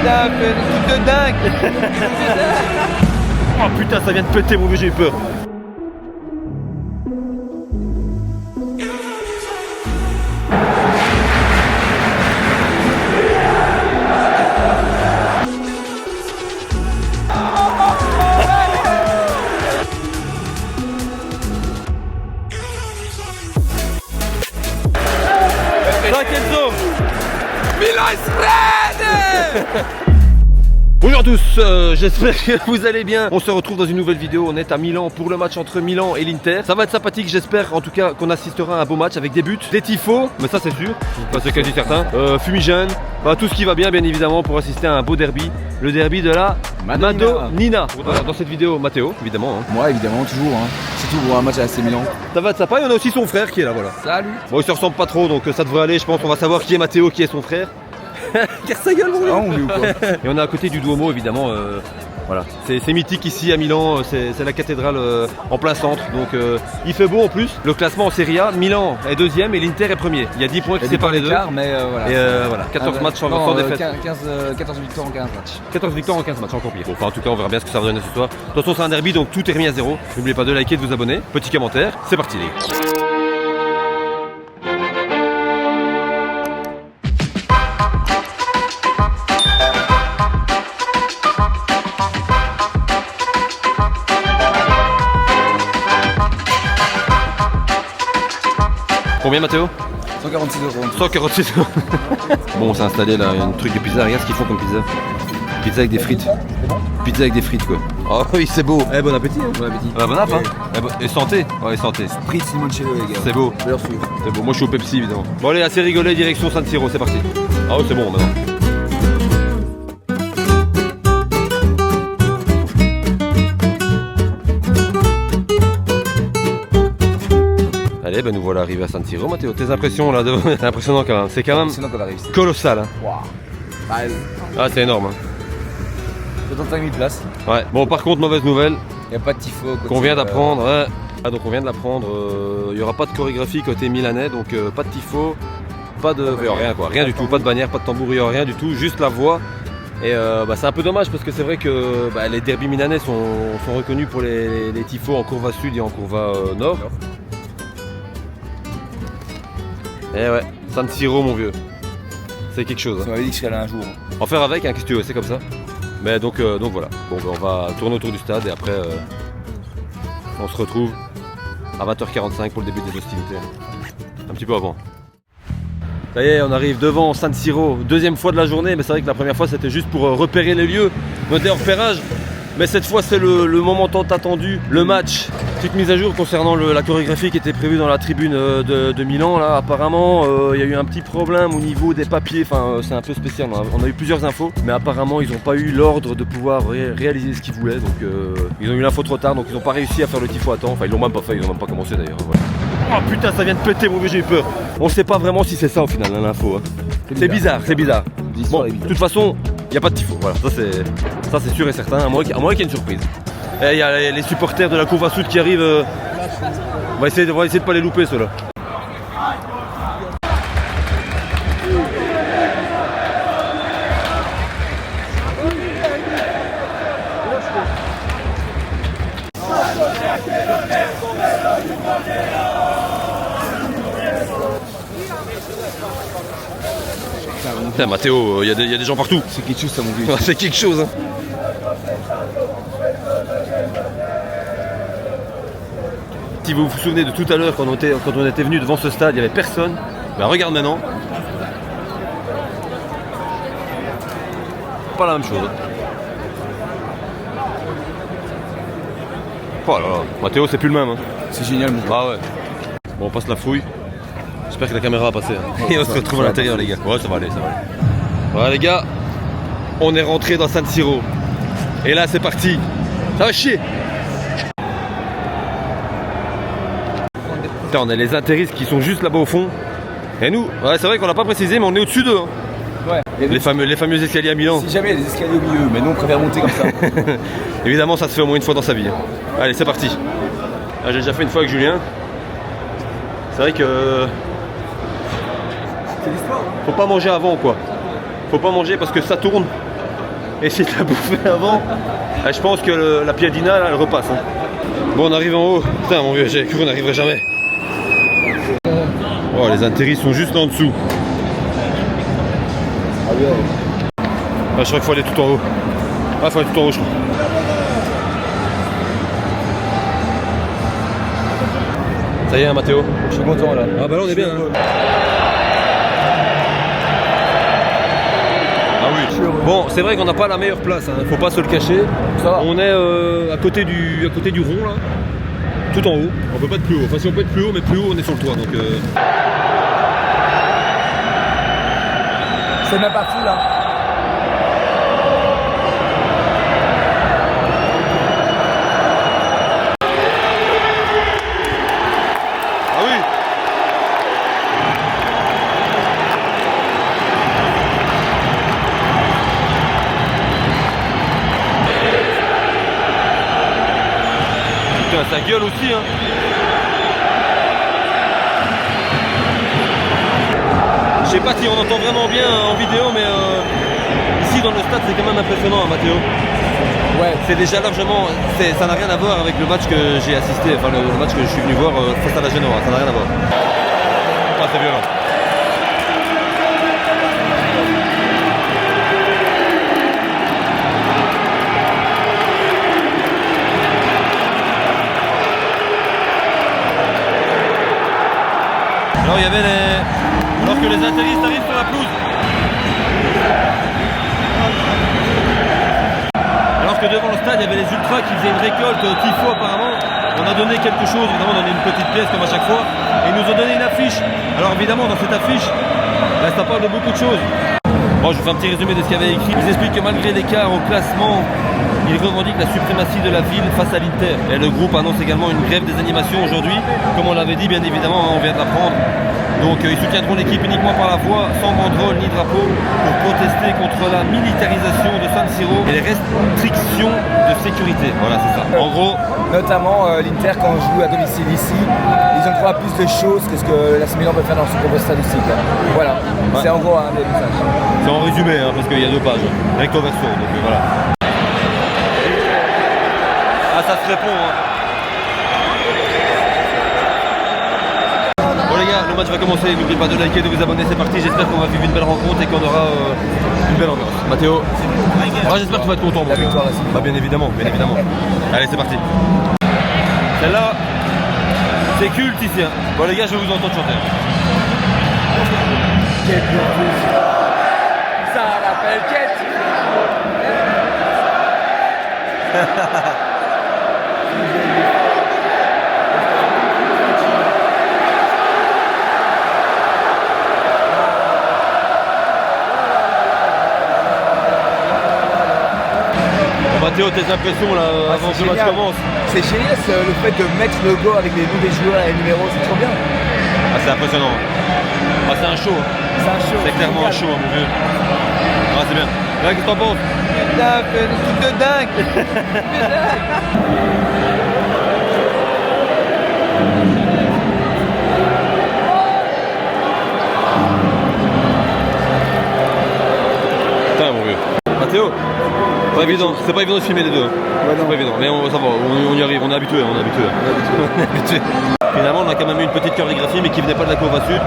putain, fait des trucs de dingue. Oh putain, ça vient de péter mon vieux, j'ai eu peur. Milan is ready. Bonjour à tous, j'espère que vous allez bien. On se retrouve dans une nouvelle vidéo, on est à Milan pour le match entre Milan et l'Inter. Ça va être sympathique, j'espère en tout cas qu'on assistera à un beau match avec des buts, des tifos, mais ça c'est sûr, enfin, c'est quasi certain, fumigène, bah, tout ce qui va bien évidemment pour assister à un beau derby. Le derby de la Madonnina. Dans cette vidéo, Matteo évidemment. Hein. Moi évidemment, toujours, hein. Surtout pour un match à AC Milan. Ça va être sympa, et on a aussi son frère qui est là, voilà. Salut. Bon, il se ressemble pas trop donc ça devrait aller, je pense qu'on va savoir qui est Matteo, qui est son frère. Car sa gueule, mon gars. Ou quoi. Et on est à côté du Duomo évidemment, voilà. C'est mythique ici à Milan, c'est la cathédrale en plein centre, donc il fait beau en plus. Le classement en Serie A, Milan est deuxième et l'Inter est premier. Il y a 10 points qui séparent les deux. Mais voilà. Et voilà, 14 matchs sans défaite. 14 victoires en 15 matchs. 14 victoires en 15 matchs, encore pire. Bon, enfin en tout cas on verra bien ce que ça va donner ce soir. De toute façon c'est un derby donc tout est remis à zéro. N'oubliez pas de liker et de vous abonner. Petit commentaire, c'est parti les gars. Combien Mathéo? 146 €. 146 €. Bon, on s'est installé là, il y a un truc de pizza, regarde ce qu'ils font comme pizza. Pizza avec des frites. Pizza avec des frites quoi. Oh oui, c'est beau. Eh, bon appétit. Hein. Bon appétit. Ah, bon app, hein. Et santé. Ouais, santé. Sprite limoncello les gars. C'est beau. Je leur suivre. C'est beau. Moi je suis au Pepsi évidemment. Bon allez, assez rigolé, direction San Siro, c'est parti. Ah ouais, c'est bon maintenant. Allez, ben nous voilà arrivés à San Siro, Matteo. Tes impressions là, c'est impressionnant quand même. C'est quand même Sinon qu'on arrive. colossal. Hein. Wow. Bah, Ah, c'est énorme. Hein. 75 000 places. Ouais. Bon, par contre, mauvaise nouvelle. Il n'y a pas de tifo. Qu'on vient d'apprendre. Ouais. Ah, donc on vient de l'apprendre. Il n'y aura pas de chorégraphie côté milanais, donc pas de tifo, pas de. Rien quoi, rien du tout. Pas de bannière, pas de tambour, rien du tout. Juste la voix. Et bah, c'est un peu dommage parce que c'est vrai que bah, les derbys milanais sont reconnus pour les tifos en courva sud et en courva nord. Eh ouais, San Siro mon vieux, c'est quelque chose. Ça m'avait dit que je serais là un jour. En faire avec, hein, qu'est-ce que tu veux, c'est comme ça. Mais donc voilà, bon, ben, on va tourner autour du stade et après on se retrouve à 20h45 pour le début des hostilités. Un petit peu avant. Ça y est, on arrive devant San Siro, deuxième fois de la journée, mais c'est vrai que la première fois c'était juste pour repérer les lieux, noter en repérage. Mais cette fois c'est le moment tant attendu, le match. Petite mise à jour concernant la chorégraphie qui était prévue dans la tribune de Milan. Là, apparemment il y a eu un petit problème au niveau des papiers, enfin c'est un peu spécial, on a eu plusieurs infos. Mais apparemment ils n'ont pas eu l'ordre de pouvoir réaliser ce qu'ils voulaient. Donc ils ont eu l'info trop tard, donc ils n'ont pas réussi à faire le tifo à temps. Enfin ils l'ont même pas fait, ils n'ont même pas commencé d'ailleurs. Voilà. Oh putain, ça vient de péter mon vieux, j'ai eu peur. On sait pas vraiment si c'est ça au final l'info. Hein. C'est bizarre, c'est bizarre. Bon, de toute façon, il n'y a pas de tifo, voilà, ça c'est sûr et certain, à moins qu'il y ait une surprise. Et il y a les supporters de la Courva Sud qui arrivent, on va essayer de pas les louper ceux-là. Putain Mathéo, il y a des gens partout. C'est quelque chose ça mon vieux. C'est quelque chose hein. Si vous vous souvenez de tout à l'heure quand on était venu devant ce stade, il n'y avait personne. Ben regarde maintenant. Pas la même chose. Oh là là, Mathéo c'est plus le même. Hein. C'est génial mon vieux. Ah ouais. Bon on passe la fouille. J'espère que la caméra va passer. Hein. Et on se retrouve à l'intérieur les gars. Ouais ça va aller, ça va aller. Voilà les gars, on est rentré dans San Siro. Et là c'est parti. Ça va chier. Putain, on a les intéristes qui sont juste là-bas au fond. Et nous, ouais, c'est vrai qu'on l'a pas précisé mais on est au-dessus d'eux. Hein. Ouais. Les fameux escaliers à Milan. Si jamais il y a des escaliers au milieu, mais nous on préfère monter comme ça. Évidemment ça se fait au moins une fois dans sa vie. Hein. Allez c'est parti. Ah, j'ai déjà fait une fois avec Julien. C'est vrai que C'est l'histoire. faut pas manger avant quoi. Faut pas manger parce que ça tourne. essayer de la bouffer avant. Ah, je pense que la piadina là, elle repasse. Hein. Bon, on arrive en haut. Putain, mon vieux, j'avais cru qu'on n'arriverait jamais. Oh, les intérêts sont juste en dessous. Ah, je crois qu'il faut aller tout en haut. Ah, il faut aller tout en haut, je crois. Ça y est, hein, Mathéo? Je suis content là. Ah, bah là, on est bien. Hein. Ah oui. Bon, c'est vrai qu'on n'a pas la meilleure place, hein. Faut pas se le cacher. Ça va. On est à côté du rond là, tout en haut. On peut pas être plus haut. Enfin, si on peut être plus haut, mais plus haut, on est sur le toit. Donc, C'est même pas fou là. Ah oui. Putain, ça gueule aussi, hein. Je sais pas si on entend vraiment bien en vidéo, mais ici dans le stade c'est quand même impressionnant, hein, Mathéo. Ouais. C'est déjà largement, ça n'a rien à voir avec le match que j'ai assisté, enfin le match que je suis venu voir face à la Genoa, ça n'a rien à voir. Ah, c'est violent. Alors il y avait alors que les intéristes arrivent sur la pelouse. Alors que devant le stade, il y avait les ultras qui faisaient une récolte tifo apparemment. On a donné quelque chose, évidemment on a donné une petite pièce comme à chaque fois. Et ils nous ont donné une affiche. Alors évidemment dans cette affiche, là, ça parle de beaucoup de choses. Bon, je vous fais un petit résumé de ce qu'il y avait écrit. Ils expliquent que malgré l'écart au classement, ils revendiquent la suprématie de la ville face à l'Inter. Et le groupe annonce également une grève des animations aujourd'hui. Comme on l'avait dit bien évidemment, on vient de l'apprendre. Donc ils soutiendront l'équipe uniquement par la voix, sans banderole ni drapeau, pour protester contre la militarisation de San Siro et les restrictions de sécurité. Voilà, c'est ça. En gros, Notamment l'Inter quand on joue à domicile ici, ils ont droit à plus de choses que ce que l'AC Milan peut faire dans son propre stade aussi. Quoi. Voilà, Ouais. c'est en gros un des messages. c'est en résumé, hein, parce qu'il y a 2 pages, recto verso, donc voilà. Ah, ça se répond, hein. Bon les gars, le match va commencer, n'oubliez pas de liker, de vous abonner, c'est parti, j'espère qu'on va vivre une belle rencontre et qu'on aura une belle ambiance. Mathéo, j'espère que tu vas être content. La victoire, là, c'est Bah bien évidemment, bien évidemment. Allez, c'est parti. Celle-là, c'est culte ici. Hein. Bon les gars, je vais vous entendre chanter. Ça rappelle Quête. Bon, Mathéo, tes impressions là, avant que le match commence? C'est génial le fait de mettre le logo avec les noms des joueurs et les numéros, c'est trop bien. Ah, c'est impressionnant. Ah, c'est un show. Hein. C'est un show. C'est clairement un show, hein, mon vieux. Ah, c'est bien. Là, qu'est-ce que t'en penses? Putain, fait des trucs de dingue. Putain, mon vieux. Mathéo, pas évident. C'est pas évident de filmer les deux. Hein. Ouais, C'est pas évident. Mais ça va, on y arrive, on est habitué. On est habitué. On est habitué. Finalement, on a quand même eu une petite chorégraphie, mais qui venait pas de la courbe sud,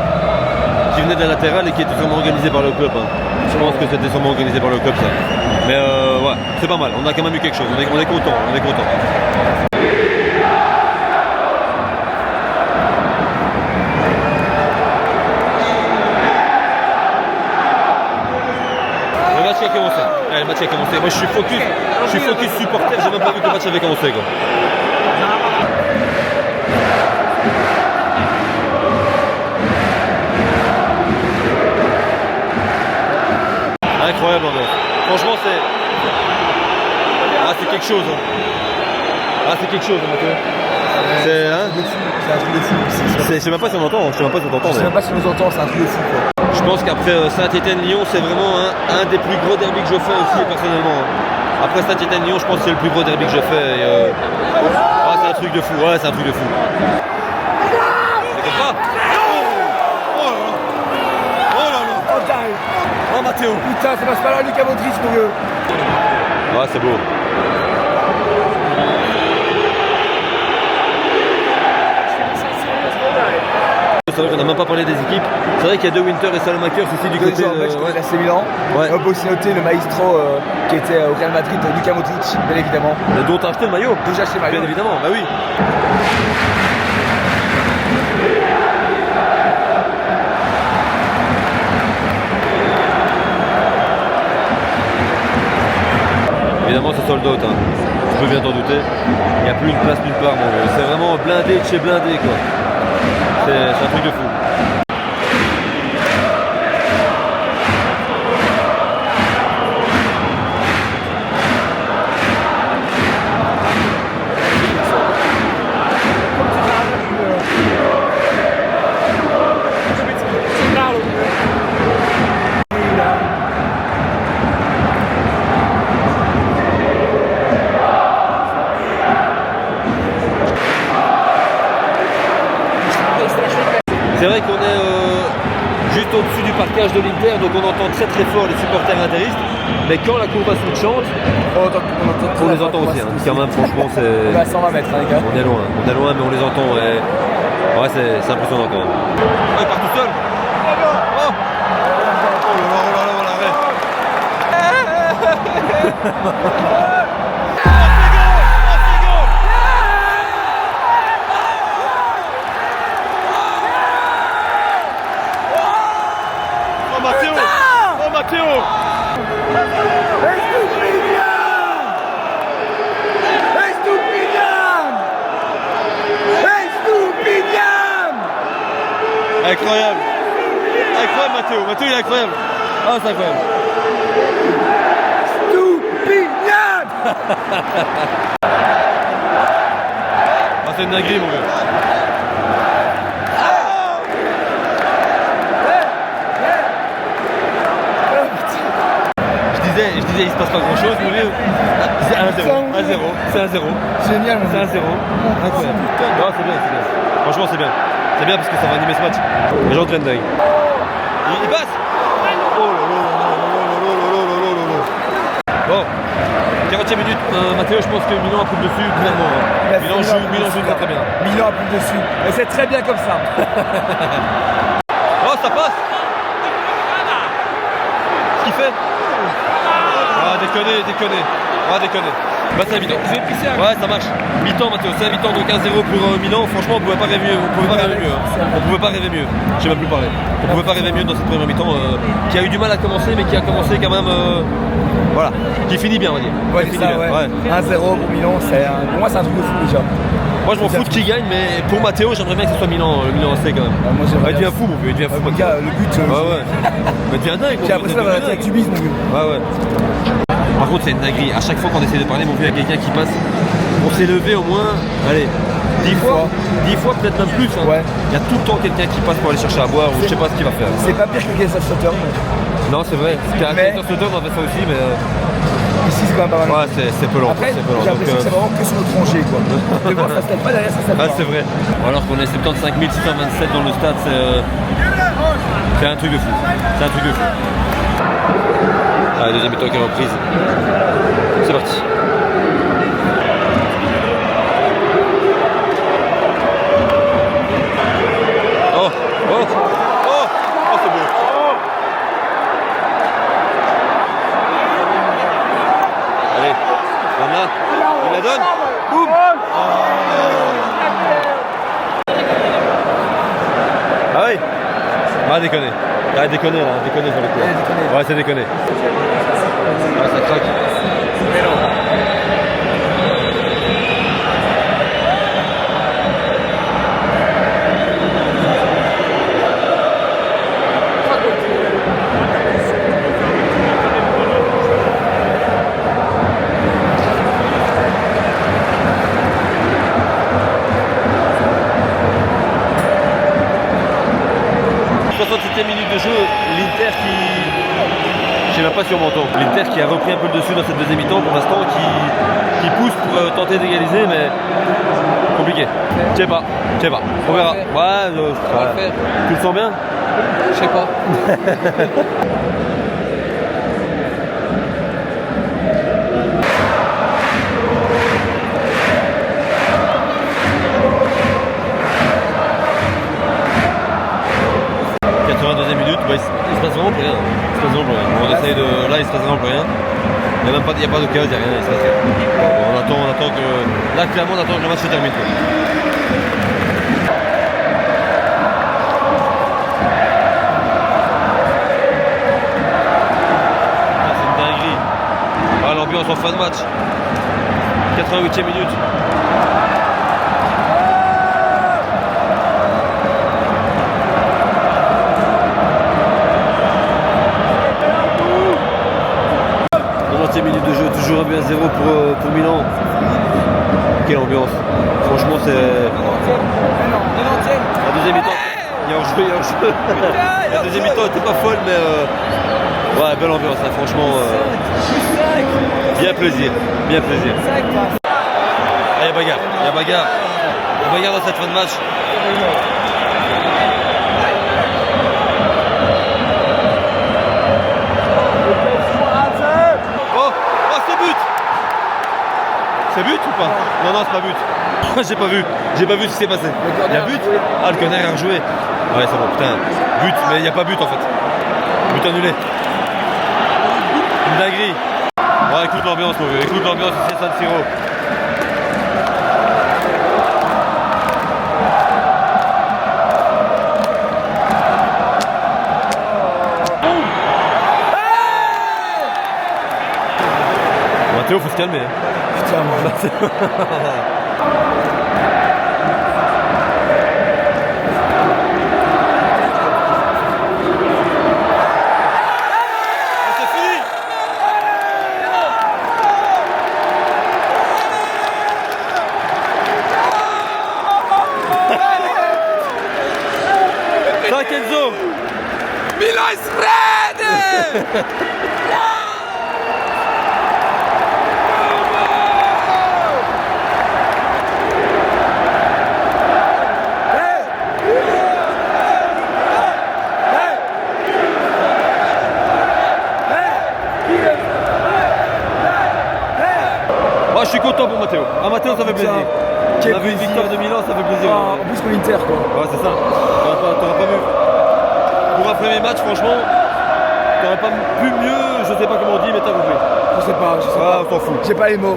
qui venait de la latérale et qui était sûrement organisée par le club. Hein. Je pense que c'était sûrement organisé par le club, ça. Mais ouais, c'est pas mal. On a quand même eu quelque chose. On est content. On est content. Le match a commencé. Allez, le match a commencé. Moi, je suis focus supporter. J'ai même pas vu que le match avait commencé, quoi. Incroyable ambiance. Franchement, c'est. Ah, c'est quelque chose. Hein. Ah, c'est quelque chose, Mathieu. C'est. Hein C'est un truc de fou aussi. je sais même pas si on entend. Je sais même pas si on t'entend. Je sais même pas si on nous entend, c'est un truc de fou quoi. Je pense qu'après Saint-Étienne-Lyon, c'est vraiment un des plus gros derbys que je fais aussi, personnellement. Après Saint-Étienne-Lyon, je pense que c'est le plus gros derby que je fais. Ah, c'est un truc de fou. Ouais, c'est un truc de fou. C'est pas. Oh là là. Oh là là. Oh Mathéo. Putain, ça passe pas là, Lucas Modric, mon vieux. Ouais, c'est beau. C'est vrai qu'on n'a même pas parlé des équipes. C'est vrai qu'il y a deux Winter et Salomakers aussi du côté de l'AC Milan. Ouais. On peut aussi noter le maestro qui était au Real Madrid, Luka Modric, bien évidemment. Et dont t'as acheté le maillot. Dont j'ai acheté le maillot. Bien évidemment, bah oui. Évidemment, c'est sold out, hein. Tu peux bien t'en douter. Il n'y a plus une place nulle part, mon gars. C'est vraiment blindé de chez blindé, quoi. C'est un truc de fou. C'est vrai qu'on est juste au-dessus du parquage de l'Inter, donc on entend très très fort les supporters interistes, mais quand la courbe à chante, on les entend aussi, hein. Quand même franchement c'est... On est à 120 mètres, hein, les gars. On est loin mais on les entend, et... ouais c'est impressionnant quand même. Oh, il part tout seul. Oh, là là, l'arrêt. Matteo! Incroyable! Incroyable Matteo! Matteo il est incroyable! Ah c'est incroyable! Stupidam! Ah c'est une dinguerie mon gars! Je disais il se passe pas grand chose mon vieux. C'est 1-0, c'est 1-0. Génial mon C'est 1-0. Incroyable. Non c'est bien, c'est bien. Franchement c'est bien. C'est bien parce que ça va animer ce match. Les gens traînent dingue. Il passe. Oh là là. Bon. 40e minute, Matteo, je pense que Milan a pris le dessus clairement. Hein. Milan joue très très bien. Milan a pris le dessus. Et c'est très bien comme ça. Oh ça passe. Ce qu'il fait. Ah déconner. Ah déconner. Bah c'est un mi-temps. Ouais ça marche. Mi-temps Matteo, c'est un mi-temps donc 1-0 pour Milan. Franchement on pouvait pas rêver mieux. On pouvait pas rêver mieux. Je sais même plus parler. On pouvait pas rêver mieux dans cette première mi-temps qui a eu du mal à commencer mais qui a commencé quand même voilà. Qui finit bien on va dire. Ouais, c'est ça, ouais. 1-0 pour Milan, pour moi c'est un truc de fou déjà. Moi je m'en fous de qui gagne mais pour Matteo j'aimerais bien que ce soit Milan AC quand même. Moi, il devient fou mon vieux, il devient fou. Gars, le but. Ouais. Mais t'es un dingue. J'ai l'impression d'avoir été avec du bise mon vieux. Ouais. Par contre c'est une dinguerie, à chaque fois qu'on essaie de parler mon vieux à quelqu'un qui passe, on s'est levé au moins, allez, 10 fois peut-être même plus. Hein. Ouais. Il y a tout le temps quelqu'un qui passe pour aller chercher à boire ou je sais pas ce qu'il va faire. C'est pas pire que le Gaza Sauter. Non c'est vrai, Gaza Sauter on a fait ça aussi mais... Ici c'est quand même pas mal. Ouais c'est peu lent. Après j'ai l'impression que c'est vraiment que sur notre rangée quoi. Mais bon ça se tape pas derrière, ça se tape pas. Ah c'est vrai. Alors qu'on est 75 627 dans le stade, c'est un truc de fou. C'est un truc de fou. Ah, deuxième mi-temps qui est reprise. C'est parti. Oh c'est beau. Allez, donne-la. Il la donne. Boum. Ah oui. Ah déconner. Ah déconner là, déconner sur le coup. Ouais c'est déconner. Ouais ça craque. Minute de jeu, l'Inter qui... Je sais même pas sur mon temps. L'Inter qui a repris un peu le dessus dans cette deuxième mi-temps pour l'instant, qui pousse pour tenter d'égaliser, mais compliqué. Je sais pas. On verra. Ouais, tu le sens bien? Je sais pas. minutes, bah, il se passe vraiment plus rien. Il se passe vraiment plus rien. On essaye de. Là, il se passe vraiment plus rien. Il n'y a pas de cas, il n'y a rien, il se passe rien. Bon, on attend que. Là, clairement, on attend que le match se termine. Quoi. Ah, c'est une dinguerie. Ah, l'ambiance en fin de match. 88e minute. Minutes de jeu, toujours 1-0 pour Milan. Quelle ambiance. Franchement c'est. La deuxième mi-temps. Il y a hors-jeu. La deuxième mi-temps était pas folle mais ouais, belle ambiance là, franchement. Bien plaisir. Bien plaisir. Ah, il y a bagarre. Il y a bagarre dans cette fin de match. C'est but ou pas? Non, c'est pas but. J'ai pas vu ce qui s'est passé. Il y a but? Ah, le corner a rejoué. Ouais, c'est bon, putain. But, mais il n'y a pas but en fait. But annulé. Une dinguerie. Ouais, écoute l'ambiance, mon vieux. Écoute l'ambiance ici à San Siro. Mathéo, faut se calmer. Hein. Putain, c'est fini. Ça, Kenzo. Milan is ready! Oh, je suis content pour Mathéo. Ah, Mathéo, ça fait plaisir. On a vu une victoire de Milan, ça fait plaisir. en plus pour l'Inter quoi. Ouais, c'est ça. T'aurais pas vu. Pour un premier match, franchement, t'aurais pas pu mieux, je sais pas comment on dit, mais t'as compris. Je sais pas. Ah, on s'en fout. J'ai pas les mots.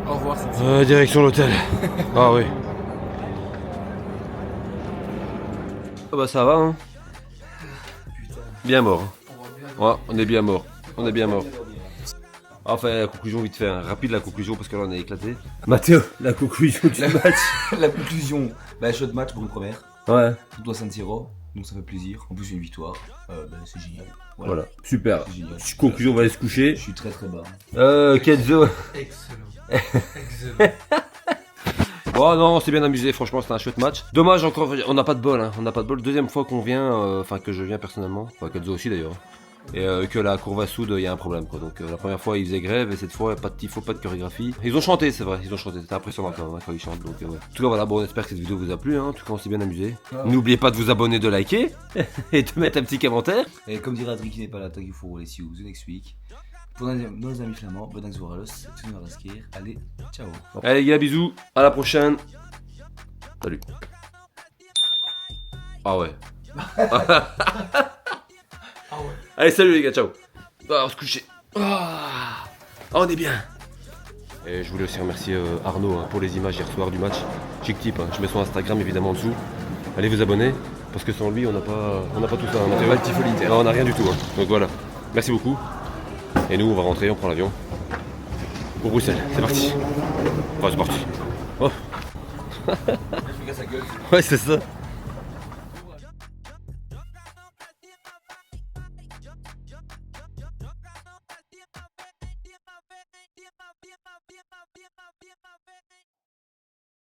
Au revoir. Direction l'hôtel. Ah oui. Ah bah ça va hein. Bien mort. Ouais, on est bien mort. On est bien mort. Enfin, la conclusion vite fait, hein. Rapide la conclusion parce que là on est éclaté. Mathéo, la conclusion du match. La conclusion, chaud de match pour une première. Ouais. Tout à San Siro, donc ça fait plaisir. En plus une victoire, c'est génial. Voilà, super. C'est génial. Conclusion, on va aller se coucher. Je suis très très bas. Kenzo. Excellent. Oh non, on s'est bien amusé, franchement c'était un chouette match. Dommage encore, on n'a pas de bol, hein. On n'a pas de bol. Deuxième fois qu'on vient, enfin que je viens personnellement, enfin Kenzo aussi d'ailleurs. Et que la courbe à soude, il y a un problème quoi. Donc la première fois ils faisaient grève et cette fois pas de tifo, pas de chorégraphie. Ils ont chanté, c'est vrai, ils ont chanté, c'était impressionnant quand même quand ils chantent. Donc ouais. En tout cas voilà, bon on espère que cette vidéo vous a plu, hein. En tout cas on s'est bien amusé. N'oubliez pas de vous abonner, de liker et de mettre un petit commentaire. Et comme dirait Adrien qui n'est pas là, thank you for all, see you the next week. Pour nos amis flamands, bedankt voor alles. Allez, ciao. Allez les gars, bisous, à la prochaine. Salut. Ah ouais. Allez, salut les gars, ciao. Ah, on va se coucher. Ah, on est bien. Et je voulais aussi remercier Arnaud hein, pour les images hier soir du match. Chic type, hein. Je mets son Instagram évidemment en dessous. Allez vous abonner, parce que sans lui on n'a pas tout ça. On n'a pas le tifo l'Inter. Non, on n'a rien du tout. Hein. Donc voilà. Merci beaucoup. Et nous on va rentrer, on prend l'avion. pour Bruxelles. C'est parti. Enfin, c'est parti. Oh. Ouais, c'est ça.